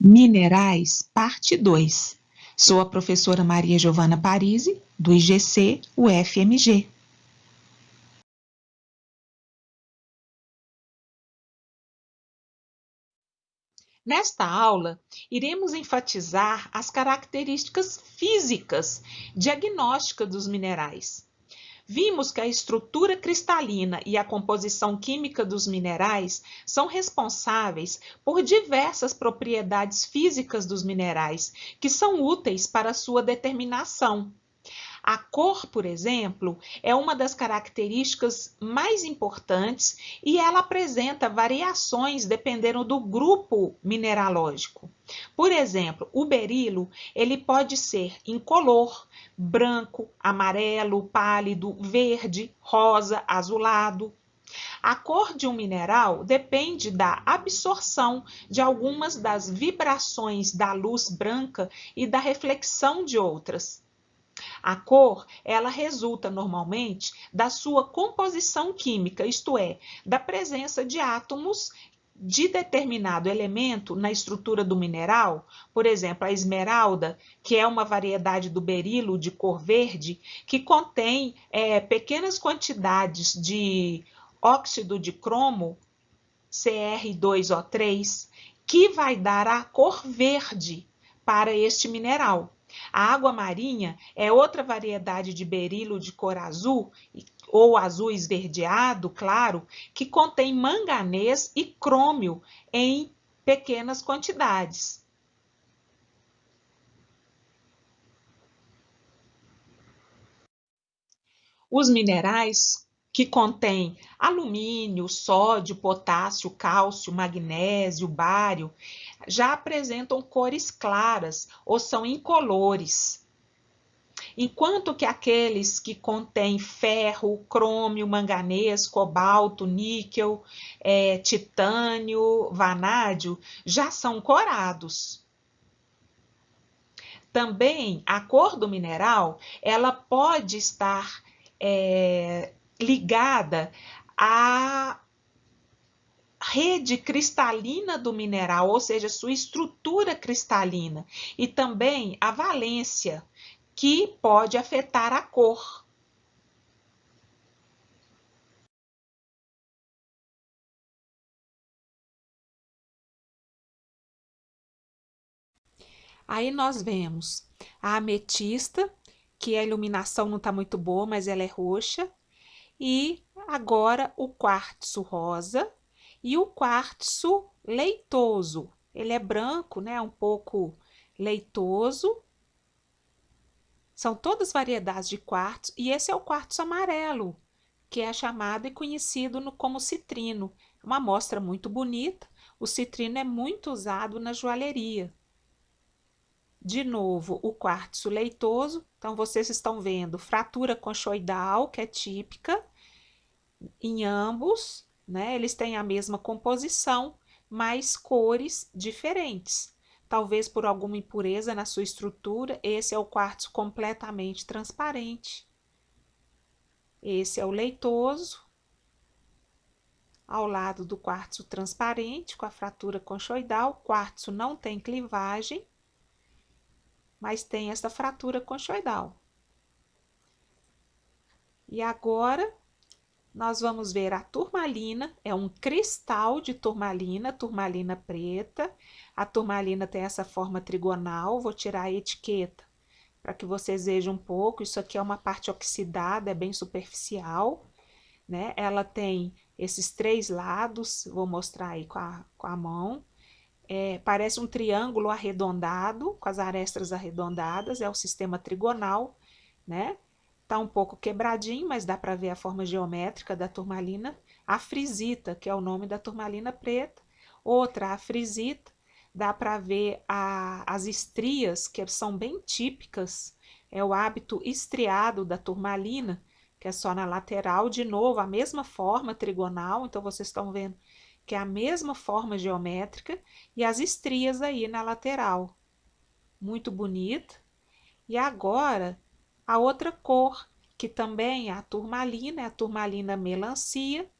Minerais, parte 2. Sou a professora Maria Giovana Parisi, do IGC UFMG. Nesta aula, iremos enfatizar as características físicas diagnósticas dos minerais. Vimos que a estrutura cristalina e a composição química dos minerais são responsáveis por diversas propriedades físicas dos minerais, que são úteis para sua determinação. A cor, por exemplo, é uma das características mais importantes e ela apresenta variações dependendo do grupo mineralógico. Por exemplo, o berilo, ele pode ser incolor, branco, amarelo, pálido, verde, rosa, azulado. A cor de um mineral depende da absorção de algumas das vibrações da luz branca e da reflexão de outras. A cor, ela resulta normalmente da sua composição química, isto é, da presença de átomos de determinado elemento na estrutura do mineral. Por exemplo, a esmeralda, que é uma variedade do berilo de cor verde, que contém pequenas quantidades de óxido de cromo, Cr2O3, que vai dar a cor verde para este mineral. A água marinha é outra variedade de berilo de cor azul, ou azul esverdeado, claro, que contém manganês e crômio em pequenas quantidades. Os minerais que contêm alumínio, sódio, potássio, cálcio, magnésio, bário, já apresentam cores claras ou são incolores. Enquanto que aqueles que contêm ferro, crômio, manganês, cobalto, níquel, titânio, vanádio, já são corados. Também a cor do mineral, ela pode estar ligada à rede cristalina do mineral, ou seja, sua estrutura cristalina, e também a valência, que pode afetar a cor. Aí nós vemos a ametista, que a iluminação não está muito boa, mas ela é roxa, e agora o quartzo rosa e o quartzo leitoso. Ele é branco, né? Um pouco leitoso. São todas variedades de quartzo e esse é o quartzo amarelo, que é chamado e conhecido como citrino. Uma amostra muito bonita. O citrino é muito usado na joalheria. De novo, o quartzo leitoso. Então, vocês estão vendo fratura conchoidal, que é típica em ambos, né? Eles têm a mesma composição, mas cores diferentes. Talvez por alguma impureza na sua estrutura, esse é o quartzo completamente transparente. Esse é o leitoso, ao lado do quartzo transparente, com a fratura conchoidal. O quartzo não tem clivagem, mas tem essa fratura conchoidal. E agora nós vamos ver a turmalina, é um cristal de turmalina, turmalina preta. A turmalina tem essa forma trigonal, vou tirar a etiqueta para que vocês vejam um pouco. Isso aqui é uma parte oxidada, é bem superficial, né? Ela tem esses 3 lados, vou mostrar aí com a mão. Parece um triângulo arredondado, com as arestas arredondadas, é o sistema trigonal, né? Tá um pouco quebradinho, mas dá para ver a forma geométrica da turmalina. A frisita, que é o nome da turmalina preta. Outra, a frisita, dá para ver as estrias, que são bem típicas. É o hábito estriado da turmalina, que é só na lateral. De novo, a mesma forma trigonal, então vocês estão vendo que é a mesma forma geométrica e as estrias aí na lateral. Muito bonita. E agora, a outra cor, que também é a turmalina melancia,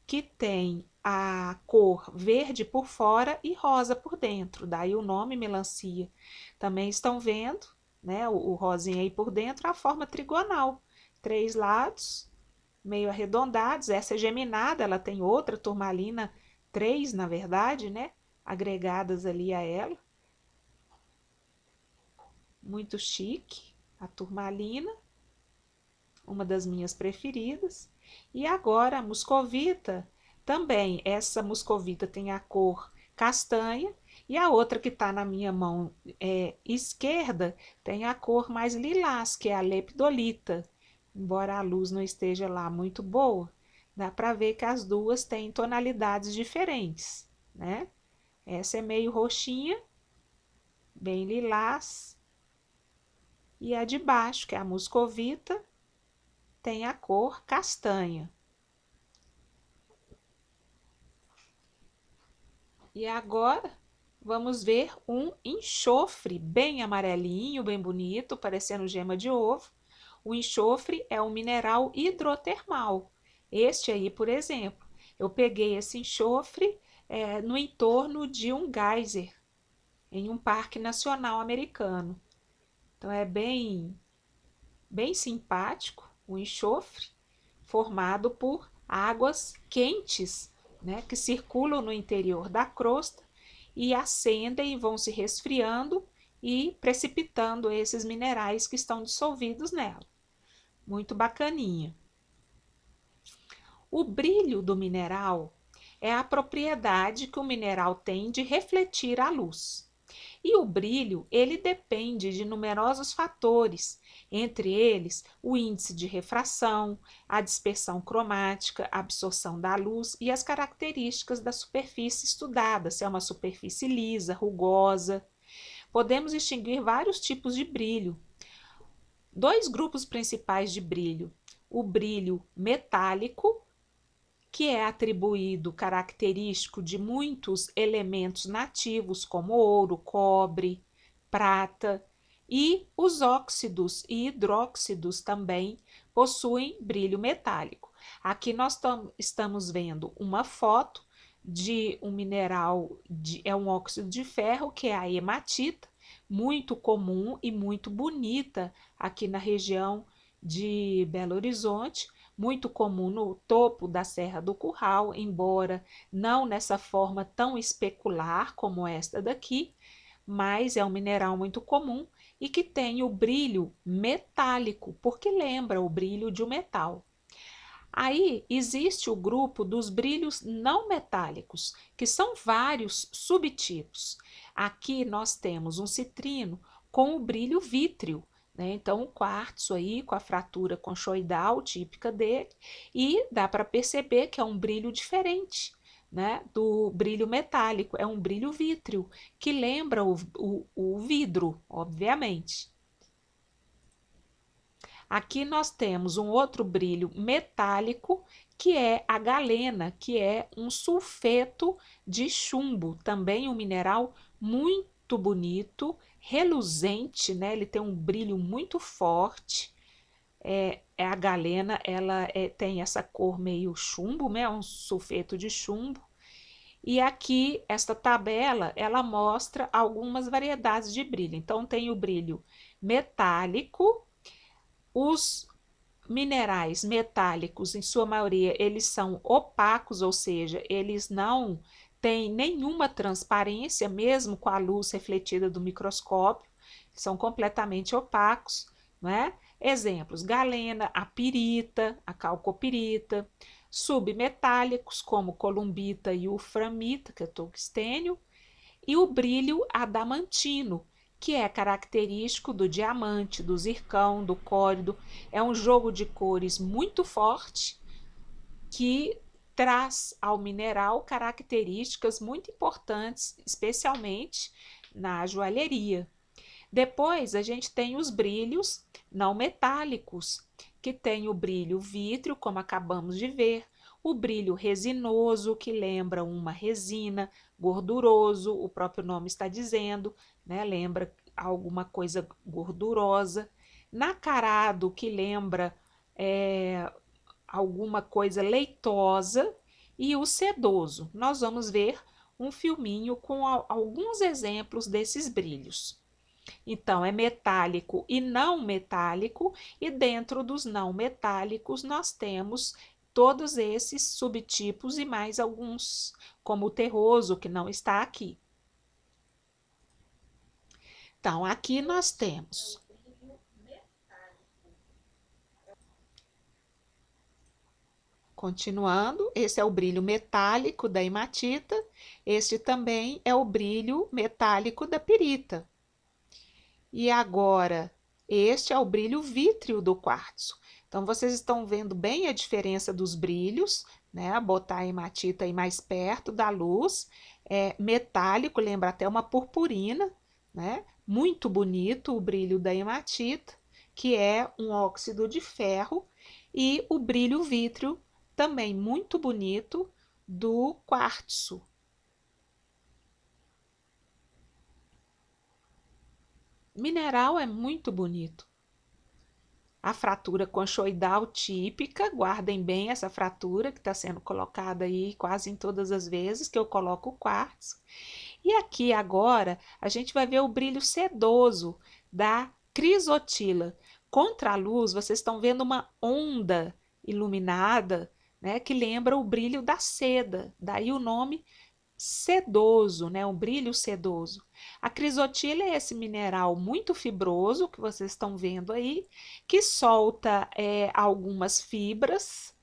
que tem a cor verde por fora e rosa por dentro, daí o nome melancia. Também estão vendo, né, o rosinha aí por dentro, a forma trigonal, 3 lados meio arredondados. Essa é geminada, ela tem outra turmalina, 3 na verdade, né, agregadas ali a ela. Muito chique, a turmalina, uma das minhas preferidas. E agora a muscovita, também essa muscovita tem a cor castanha e a outra que está na minha mão esquerda tem a cor mais lilás, que é a lepidolita. Embora a luz não esteja lá muito boa, dá para ver que as duas têm tonalidades diferentes, né? Essa é meio roxinha, bem lilás, e a de baixo, que é a muscovita, tem a cor castanha. E agora vamos ver um enxofre bem amarelinho, bem bonito, parecendo gema de ovo. O enxofre é um mineral hidrotermal. Este aí, por exemplo, eu peguei esse enxofre no entorno de um geyser, em um parque nacional americano. Então é bem simpático o enxofre, formado por águas quentes, né, que circulam no interior da crosta e acendem e vão se resfriando e precipitando esses minerais que estão dissolvidos nela. Muito bacaninha. O brilho do mineral é a propriedade que o mineral tem de refletir a luz. E o brilho, ele depende de numerosos fatores, entre eles o índice de refração, a dispersão cromática, a absorção da luz e as características da superfície estudada, se é uma superfície lisa, rugosa. Podemos distinguir vários tipos de brilho. Dois grupos principais de brilho: o brilho metálico, que é atribuído característico de muitos elementos nativos, como ouro, cobre, prata, e os óxidos e hidróxidos também possuem brilho metálico. Aqui nós estamos vendo uma foto de um mineral, é um óxido de ferro, que é a hematita, muito comum e muito bonita aqui na região de Belo Horizonte, muito comum no topo da Serra do Curral, embora não nessa forma tão especular como esta daqui, mas é um mineral muito comum e que tem o brilho metálico, porque lembra o brilho de um metal. Aí existe o grupo dos brilhos não metálicos, que são vários subtipos. Aqui nós temos um citrino com o brilho vítreo, né? Então, o quartzo aí com a fratura conchoidal típica dele, e dá para perceber que é um brilho diferente, né, do brilho metálico, é um brilho vítreo, que lembra o vidro, obviamente. Aqui nós temos um outro brilho metálico, que é a galena, que é um sulfeto de chumbo, também um mineral muito bonito, reluzente, né? Ele tem um brilho muito forte. É a galena, ela tem essa cor meio chumbo, né? Um sulfeto de chumbo. E aqui, esta tabela, ela mostra algumas variedades de brilho. Então, tem o brilho metálico. Os minerais metálicos, em sua maioria, eles são opacos, ou seja, eles não têm nenhuma transparência, mesmo com a luz refletida do microscópio, são completamente opacos, né? Exemplos: galena, a pirita, a calcopirita, submetálicos como columbita e uframita, que é tungstênio, e o brilho adamantino, que é característico do diamante, do zircão, do córido. É um jogo de cores muito forte que traz ao mineral características muito importantes, especialmente na joalheria. Depois a gente tem os brilhos não metálicos, que tem o brilho vítreo, como acabamos de ver, o brilho resinoso, que lembra uma resina, gorduroso, o próprio nome está dizendo, né? Lembra alguma coisa gordurosa. Nacarado, que lembra alguma coisa leitosa, e o sedoso. Nós vamos ver um filminho com alguns exemplos desses brilhos. Então, é metálico e não metálico, e dentro dos não metálicos nós temos todos esses subtipos e mais alguns, como o terroso, que não está aqui. Então, aqui nós temos continuando, esse é o brilho metálico da hematita, este também é o brilho metálico da pirita. E agora, este é o brilho vítreo do quartzo. Então, vocês estão vendo bem a diferença dos brilhos, né? Botar a hematita aí mais perto da luz. É metálico, lembra até uma purpurina, né? Muito bonito o brilho da hematita, que é um óxido de ferro, e o brilho vítreo, também muito bonito, do quartzo. Mineral é muito bonito. A fratura conchoidal típica, guardem bem essa fratura que está sendo colocada aí quase em todas as vezes que eu coloco o quartzo. E aqui agora a gente vai ver o brilho sedoso da crisotila. Contra a luz, vocês estão vendo uma onda iluminada, né, que lembra o brilho da seda, daí o nome sedoso, né, um brilho sedoso. A crisotila é esse mineral muito fibroso que vocês estão vendo aí, que solta algumas fibras,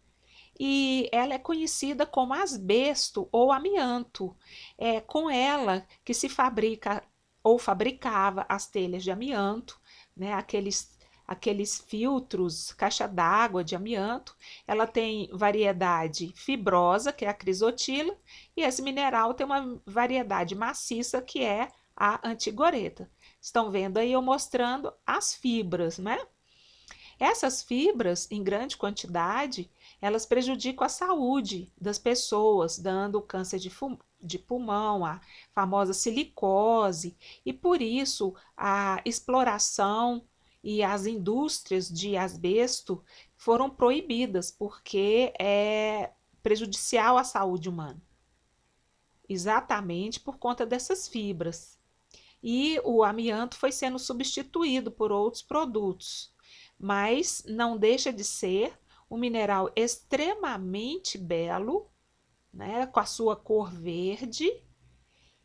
e ela é conhecida como asbesto ou amianto. É com ela que se fabrica ou fabricava as telhas de amianto, né, aqueles filtros, caixa d'água de amianto. Ela tem variedade fibrosa, que é a crisotila, e esse mineral tem uma variedade maciça, que é a antigoreta. Estão vendo aí eu mostrando as fibras, né? Essas fibras, em grande quantidade, elas prejudicam a saúde das pessoas, dando câncer de pulmão, a famosa silicose, e por isso a exploração e as indústrias de asbesto foram proibidas, porque é prejudicial à saúde humana, exatamente por conta dessas fibras. E o amianto foi sendo substituído por outros produtos, mas não deixa de ser um mineral extremamente belo, né, com a sua cor verde,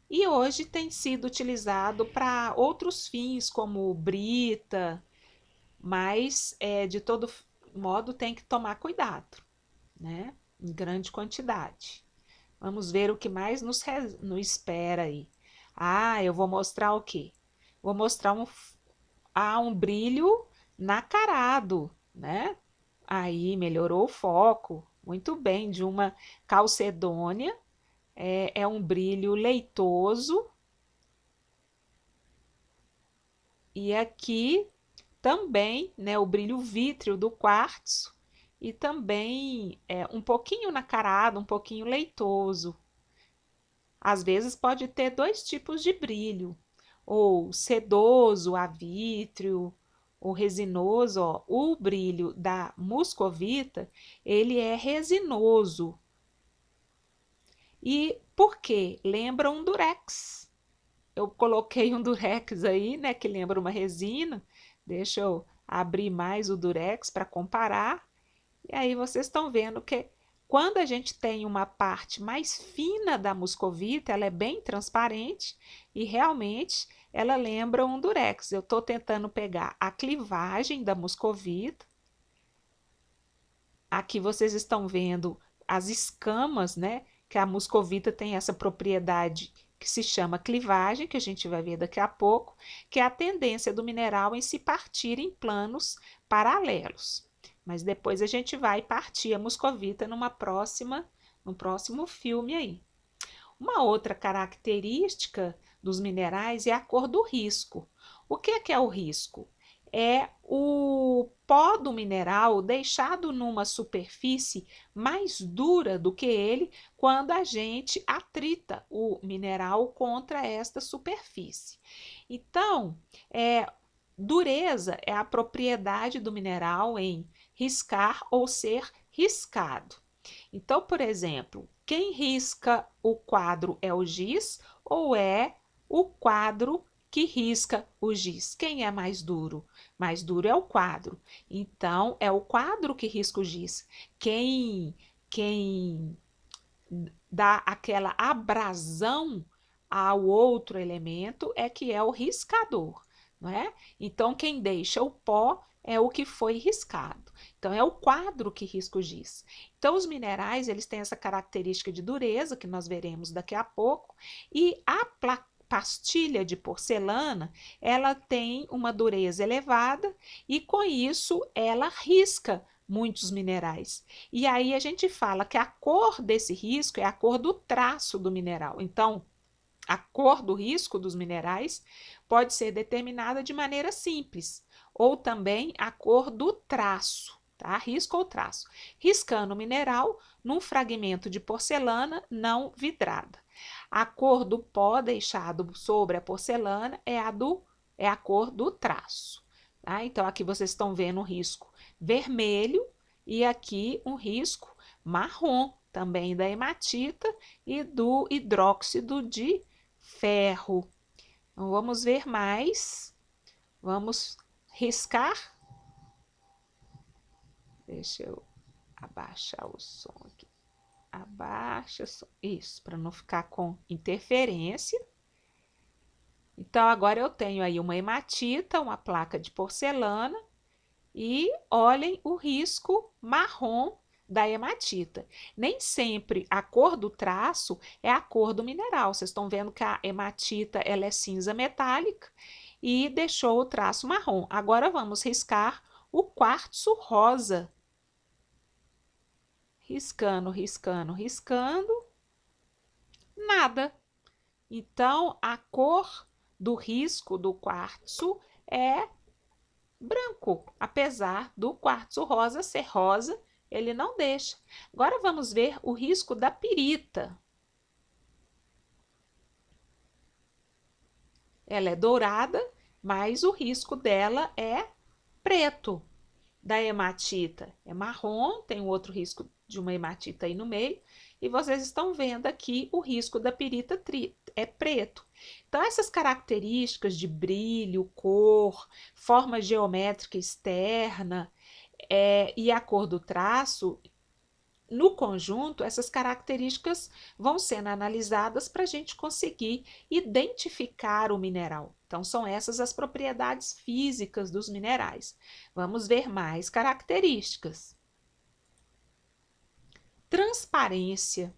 e hoje tem sido utilizado para outros fins, como brita, mas de todo modo tem que tomar cuidado, né, em grande quantidade. Vamos ver o que mais nos espera aí. Ah, eu vou mostrar o quê? Vou mostrar um brilho nacarado, né? Aí melhorou o foco. Muito bem, de uma calcedônia. É um brilho leitoso. E aqui também, né, o brilho vítreo do quartzo. E também um pouquinho nacarado, um pouquinho leitoso. Às vezes pode ter dois tipos de brilho, ou sedoso a vítreo, ou resinoso. Ó. O brilho da muscovita, ele é resinoso. E por quê? Lembra um durex. Eu coloquei um durex aí, né, que lembra uma resina. Deixa eu abrir mais o durex para comparar. E aí vocês estão vendo que quando a gente tem uma parte mais fina da muscovita, ela é bem transparente e realmente ela lembra um durex. Eu estou tentando pegar a clivagem da muscovita. Aqui vocês estão vendo as escamas, né? Que a muscovita tem essa propriedade que se chama clivagem, que a gente vai ver daqui a pouco, que é a tendência do mineral em se partir em planos paralelos. Mas depois a gente vai partir a muscovita no próximo filme aí. Uma outra característica dos minerais é a cor do risco. O que é o risco? É o pó do mineral deixado numa superfície mais dura do que ele quando a gente atrita o mineral contra esta superfície. Então, dureza é a propriedade do mineral em riscar ou ser riscado. Então, por exemplo, Quem risca o quadro é o giz ou é o quadro que risca o giz? Quem é mais duro? Mais duro é o quadro. Então, é o quadro que risca o giz. Quem dá aquela abrasão ao outro elemento é que é o riscador, não é? Então, quem deixa o pó é o que foi riscado. Então, é o quadro que risca o giz. Então, os minerais, eles têm essa característica de dureza, que nós veremos daqui a pouco, e a pastilha de porcelana, ela tem uma dureza elevada e, com isso, ela risca muitos minerais. E aí a gente fala que a cor desse risco é a cor do traço do mineral. Então, a cor do risco dos minerais pode ser determinada de maneira simples, ou também a cor do traço, tá? Risco ou traço. Riscando o mineral num fragmento de porcelana não vidrada. A cor do pó deixado sobre a porcelana é a cor do traço. Tá? Então, aqui vocês estão vendo um risco vermelho e aqui um risco marrom, também da hematita e do hidróxido de ferro. Então, vamos ver mais. Vamos riscar. Deixa eu abaixar o som aqui. Abaixa o som. Isso, para não ficar com interferência. Então, agora eu tenho aí uma hematita, uma placa de porcelana e olhem o risco marrom da hematita. Nem sempre a cor do traço é a cor do mineral. Vocês estão vendo que a hematita ela é cinza metálica e deixou o traço marrom. Agora vamos riscar o quartzo rosa. Riscando, riscando, riscando. Nada. Então, a cor do risco do quartzo é branco. Apesar do quartzo rosa ser rosa, ele não deixa. Agora vamos ver o risco da pirita. Ela é dourada, mas o risco dela é preto. Da hematita é marrom, tem um outro risco de uma hematita aí no meio. E vocês estão vendo aqui o risco da pirita é preto. Então, essas características de brilho, cor, forma geométrica externa e a cor do traço, no conjunto, essas características vão sendo analisadas para a gente conseguir identificar o mineral. Então, são essas as propriedades físicas dos minerais. Vamos ver mais características. Transparência.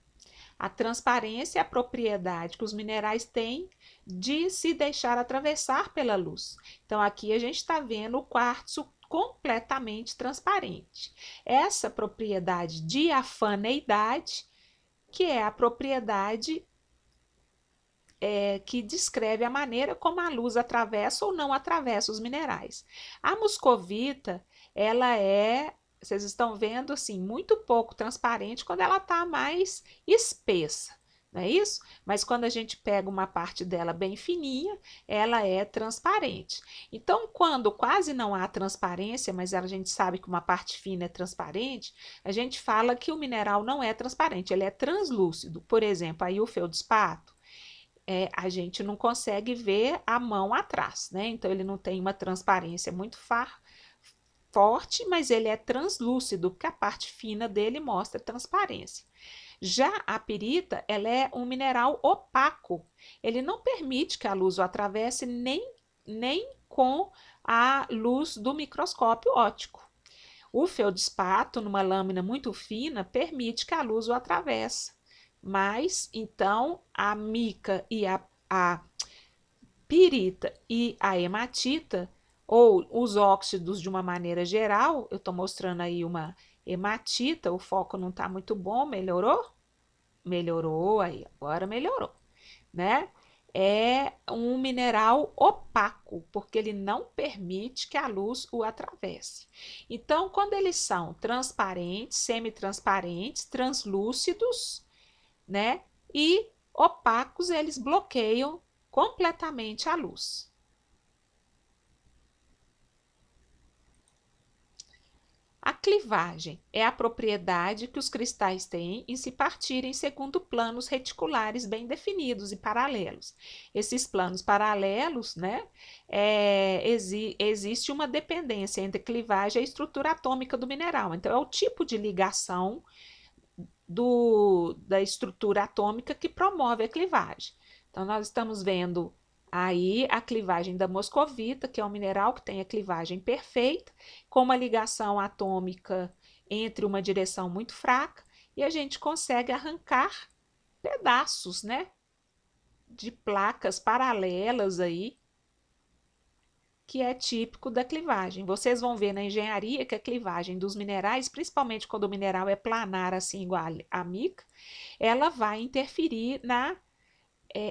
A transparência é a propriedade que os minerais têm de se deixar atravessar pela luz. Então, aqui a gente está vendo o quartzo completamente transparente. Essa propriedade diafaneidade, que é a propriedade que descreve a maneira como a luz atravessa ou não atravessa os minerais. A muscovita, ela é, vocês estão vendo assim, muito pouco transparente quando ela está mais espessa, não é isso? Mas quando a gente pega uma parte dela bem fininha, ela é transparente. Então, quando quase não há transparência, mas a gente sabe que uma parte fina é transparente, a gente fala que o mineral não é transparente, ele é translúcido. Por exemplo, aí o feldspato, a gente não consegue ver a mão atrás, né? Então, ele não tem uma transparência muito forte, mas ele é translúcido, porque a parte fina dele mostra transparência. Já a pirita, ela é um mineral opaco. Ele não permite que a luz o atravesse nem com a luz do microscópio óptico. O feldspato, numa lâmina muito fina, permite que a luz o atravesse. Mas, então, a mica e a pirita e a hematita, ou os óxidos de uma maneira geral, eu estou mostrando aí uma hematita, o foco não está muito bom, melhorou? Melhorou aí, agora melhorou, né? É um mineral opaco, porque ele não permite que a luz o atravesse. Então, quando eles são transparentes, semitransparentes, translúcidos, né? E opacos, eles bloqueiam completamente a luz. A clivagem é a propriedade que os cristais têm em se partirem segundo planos reticulares bem definidos e paralelos. Esses planos paralelos, né, existe uma dependência entre clivagem e a estrutura atômica do mineral. Então, é o tipo de ligação da estrutura atômica que promove a clivagem. Então, nós estamos vendo aí a clivagem da moscovita, que é um mineral que tem a clivagem perfeita, com uma ligação atômica entre uma direção muito fraca, e a gente consegue arrancar pedaços, né, de placas paralelas aí, que é típico da clivagem. Vocês vão ver na engenharia que a clivagem dos minerais, principalmente quando o mineral é planar, assim igual a mica, ela vai interferir na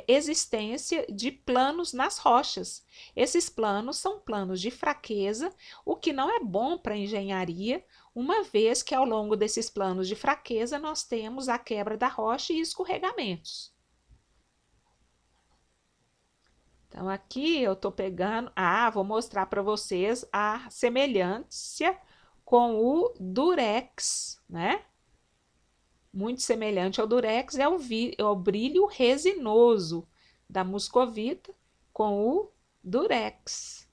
existência de planos nas rochas. Esses planos são planos de fraqueza, o que não é bom para a engenharia, uma vez que ao longo desses planos de fraqueza nós temos a quebra da rocha e escorregamentos. Então, aqui eu estou pegando, vou mostrar para vocês a semelhança com o durex, né? Muito semelhante ao durex é o brilho resinoso da muscovita com o durex.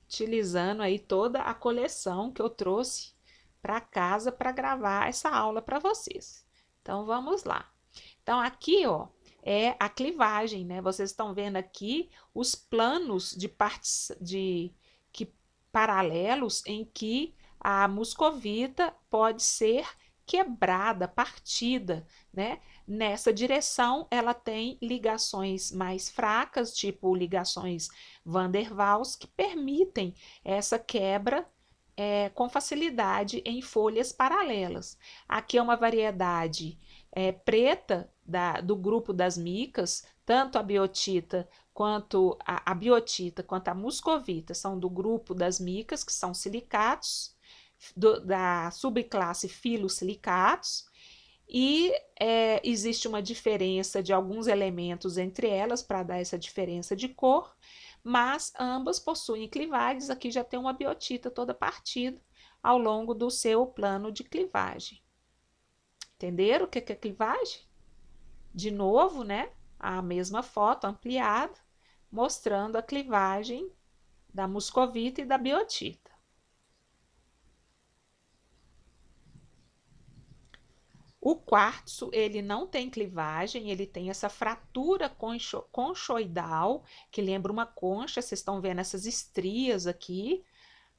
Utilizando aí toda a coleção que eu trouxe para casa para gravar essa aula para vocês. Então, vamos lá. Então, aqui, ó, é a clivagem, né? Vocês estão vendo aqui os planos paralelos em que a muscovita pode ser quebrada, partida, né? Nessa direção, ela tem ligações mais fracas, tipo ligações Van der Waals, que permitem essa quebra com facilidade em folhas paralelas. Aqui é uma variedade preta do grupo das micas, tanto a biotita quanto a biotita quanto a muscovita são do grupo das micas, que são silicatos, da subclasse filosilicatos, e existe uma diferença de alguns elementos entre elas para dar essa diferença de cor, mas ambas possuem clivagens. Aqui já tem uma biotita toda partida ao longo do seu plano de clivagem. Entenderam o que é clivagem? De novo, né? A mesma foto ampliada, mostrando a clivagem da muscovita e da biotita. O quartzo, ele não tem clivagem, ele tem essa fratura conchoidal, que lembra uma concha. Vocês estão vendo essas estrias aqui,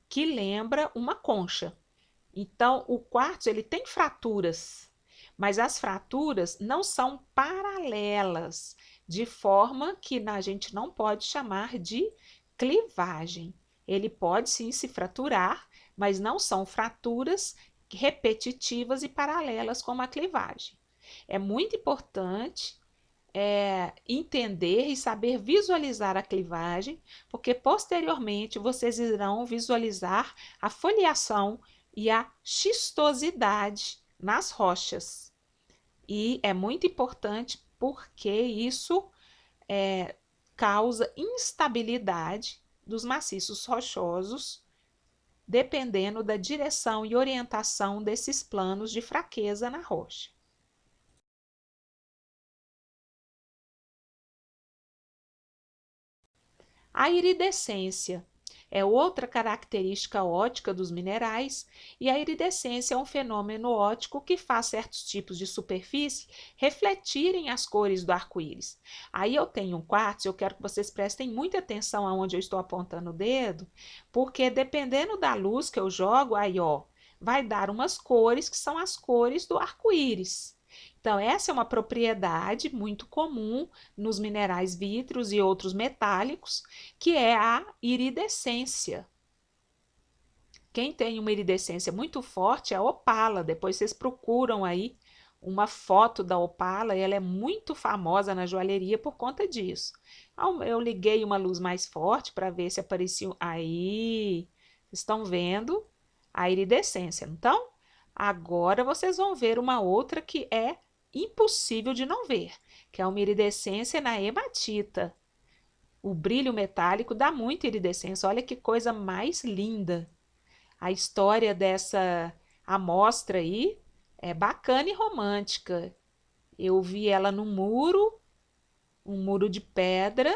que lembra uma concha. Então, o quartzo, ele tem fraturas, mas as fraturas não são paralelas, de forma que a gente não pode chamar de clivagem. Ele pode sim se fraturar, mas não são fraturas repetitivas e paralelas como a clivagem. É muito importante entender e saber visualizar a clivagem, porque posteriormente vocês irão visualizar a foliação e a xistosidade nas rochas. E é muito importante porque isso causa instabilidade dos maciços rochosos, dependendo da direção e orientação desses planos de fraqueza na rocha. A iridescência é outra característica ótica dos minerais, e a iridescência é um fenômeno óptico que faz certos tipos de superfície refletirem as cores do arco-íris. Aí eu tenho um quartzo, eu quero que vocês prestem muita atenção aonde eu estou apontando o dedo, porque dependendo da luz que eu jogo, aí ó, vai dar umas cores que são as cores do arco-íris. Então, essa é uma propriedade muito comum nos minerais vítreos e outros metálicos, que é a iridescência. Quem tem uma iridescência muito forte é a opala. Depois vocês procuram aí uma foto da opala, e ela é muito famosa na joalheria por conta disso. Eu liguei uma luz mais forte para ver se aparecia. Aí, estão vendo a iridescência. Então, agora vocês vão ver uma outra que é impossível de não ver, que é uma iridescência na hematita. O brilho metálico dá muita iridescência. Olha que coisa mais linda. A história dessa amostra aí é bacana e romântica. Eu vi ela no muro, um muro de pedra,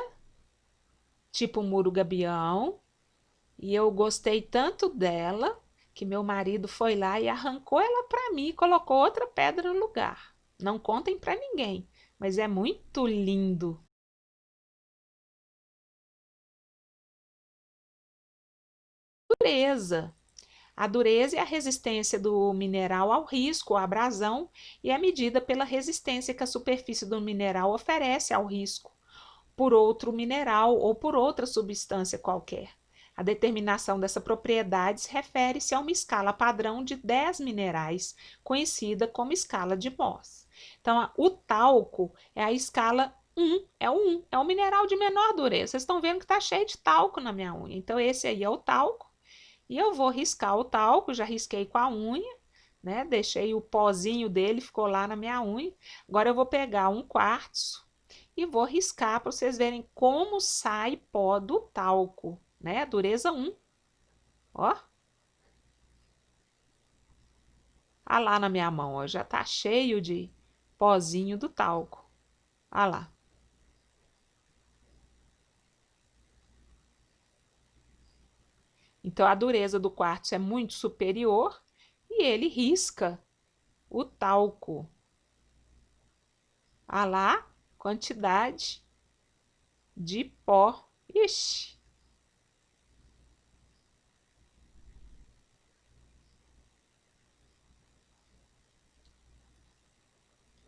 tipo um muro gabião, e eu gostei tanto dela que meu marido foi lá e arrancou ela para mim e colocou outra pedra no lugar. Não contem para ninguém, mas é muito lindo. Dureza. A dureza é a resistência do mineral ao risco, à abrasão, e é medida pela resistência que a superfície do mineral oferece ao risco por outro mineral ou por outra substância qualquer. A determinação dessa propriedade refere-se a uma escala padrão de 10 minerais, conhecida como escala de Mohs. Então, o talco é a escala 1, é o mineral de menor dureza. Vocês estão vendo que está cheio de talco na minha unha. Então, esse aí é o talco. E eu vou riscar o talco, já risquei com a unha, né? Deixei o pozinho dele, ficou lá na minha unha. Agora eu vou pegar um quartzo e vou riscar para vocês verem como sai pó do talco, né? Dureza 1. Ó, ah lá na minha mão, ó, já tá cheio de pozinho do talco. Ah lá. Então a dureza do quartzo é muito superior e ele risca o talco. Ah lá, quantidade de pó. Ixi,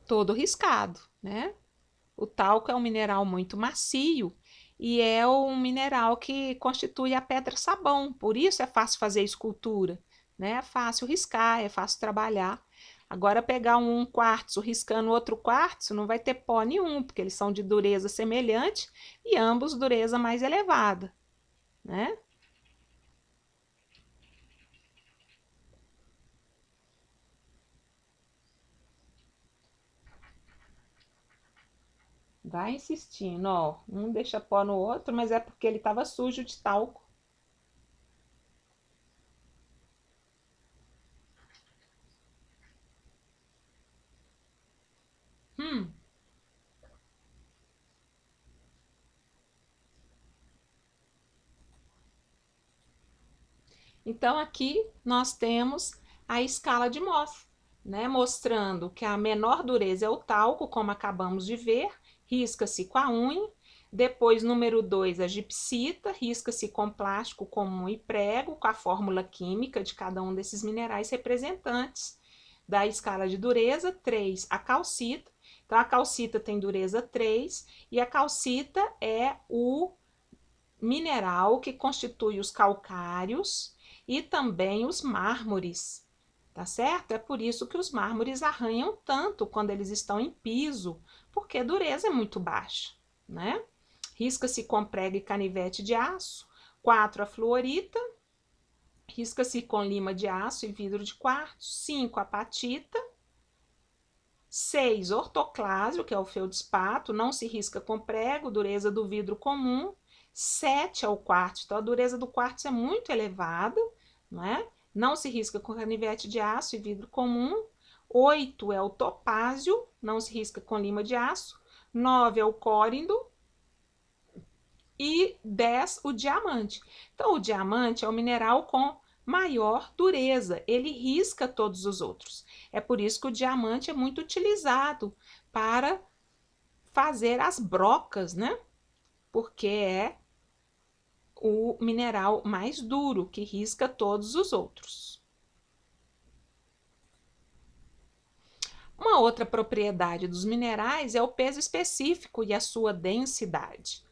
todo riscado, né? O talco é um mineral muito macio e é um mineral que constitui a pedra-sabão, por isso é fácil fazer escultura, né? É fácil riscar, é fácil trabalhar. Agora, pegar um quartzo riscando outro quartzo não vai ter pó nenhum, porque eles são de dureza semelhante e ambos dureza mais elevada, né? Vai insistindo, ó. Um deixa pó no outro, mas é porque ele estava sujo de talco. Hum. Então, aqui nós temos a escala de Mohs, né? Mostrando que a menor dureza é o talco, como acabamos de ver, risca-se com a unha. Depois, número 2, a gipsita, risca-se com plástico comum e prego, com a fórmula química de cada um desses minerais representantes da escala de dureza. 3, a calcita. Então, a calcita tem dureza 3 e a calcita é o mineral que constitui os calcários e também os mármores, tá certo? É por isso que os mármores arranham tanto quando eles estão em piso, porque a dureza é muito baixa, né? Risca-se com prego e canivete de aço. 4, a fluorita. Risca-se com lima de aço e vidro de quartzo. 5, a apatita. 6, ortoclásio, que é o feldspato, não se risca com prego, dureza do vidro comum. 7 é o quartzo, então a dureza do quartzo é muito elevada, não é? Não se risca com canivete de aço e vidro comum. 8 é o topázio, não se risca com lima de aço. 9 é o córindo e 10 o diamante. Então, o diamante é o mineral com maior dureza, ele risca todos os outros. É por isso que o diamante é muito utilizado para fazer as brocas, né? Porque é o mineral mais duro que risca todos os outros. Uma outra propriedade dos minerais é o peso específico e a sua densidade.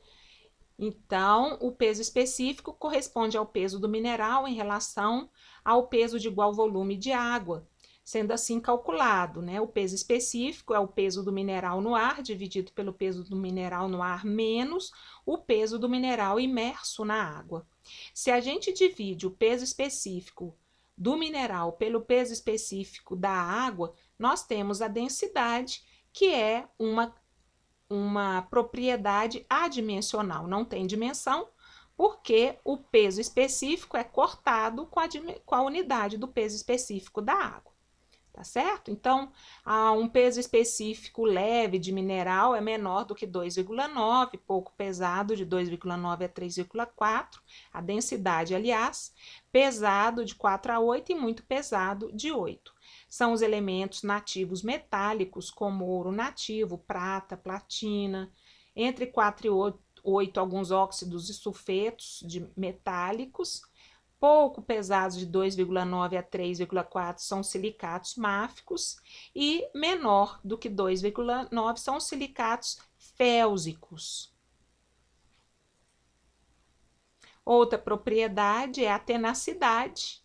Então, o peso específico corresponde ao peso do mineral em relação ao peso de igual volume de água, sendo assim calculado, né? O peso específico é o peso do mineral no ar dividido pelo peso do mineral no ar menos o peso do mineral imerso na água. Se a gente divide o peso específico do mineral pelo peso específico da água, nós temos a densidade, que é uma uma propriedade adimensional, não tem dimensão, porque o peso específico é cortado com a unidade do peso específico da água. Tá certo? Então, um peso específico leve de mineral é menor do que 2,9, pouco pesado de 2,9 a 3,4, a densidade, aliás, pesado de 4 a 8 e muito pesado de 8. São os elementos nativos metálicos, como ouro nativo, prata, platina, entre 4 e 8 alguns óxidos e sulfetos de metálicos. Pouco pesados de 2,9 a 3,4 são silicatos máficos e menor do que 2,9 são os silicatos félsicos. Outra propriedade é a tenacidade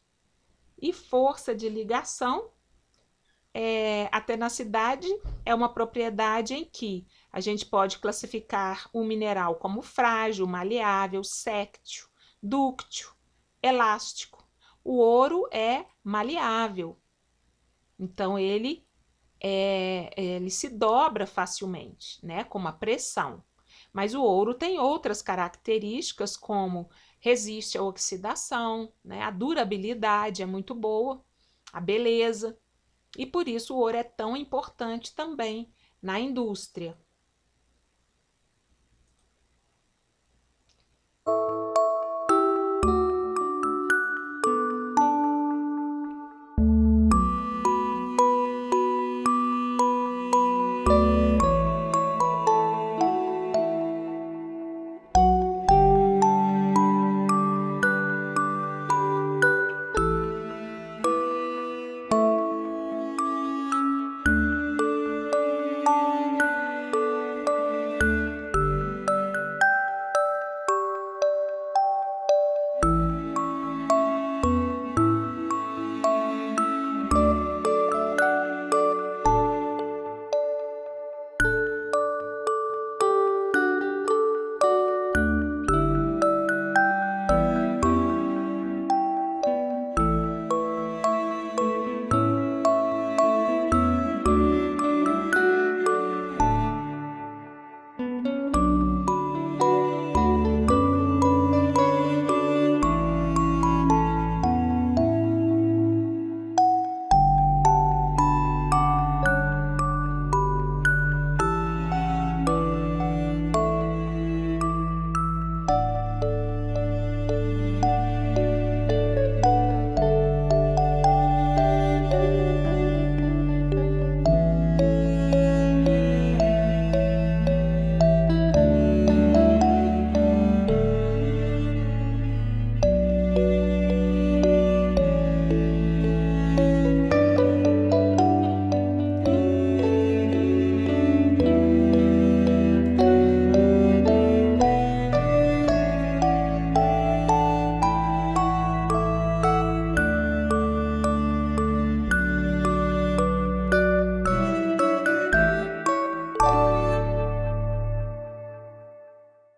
e força de ligação. A tenacidade é uma propriedade em que a gente pode classificar o mineral como frágil, maleável, sêctil, dúctil, elástico. O ouro é maleável, então ele se dobra facilmente, né, com uma pressão. Mas o ouro tem outras características, como resiste à oxidação, né, a durabilidade é muito boa, a beleza, e por isso o ouro é tão importante também na indústria.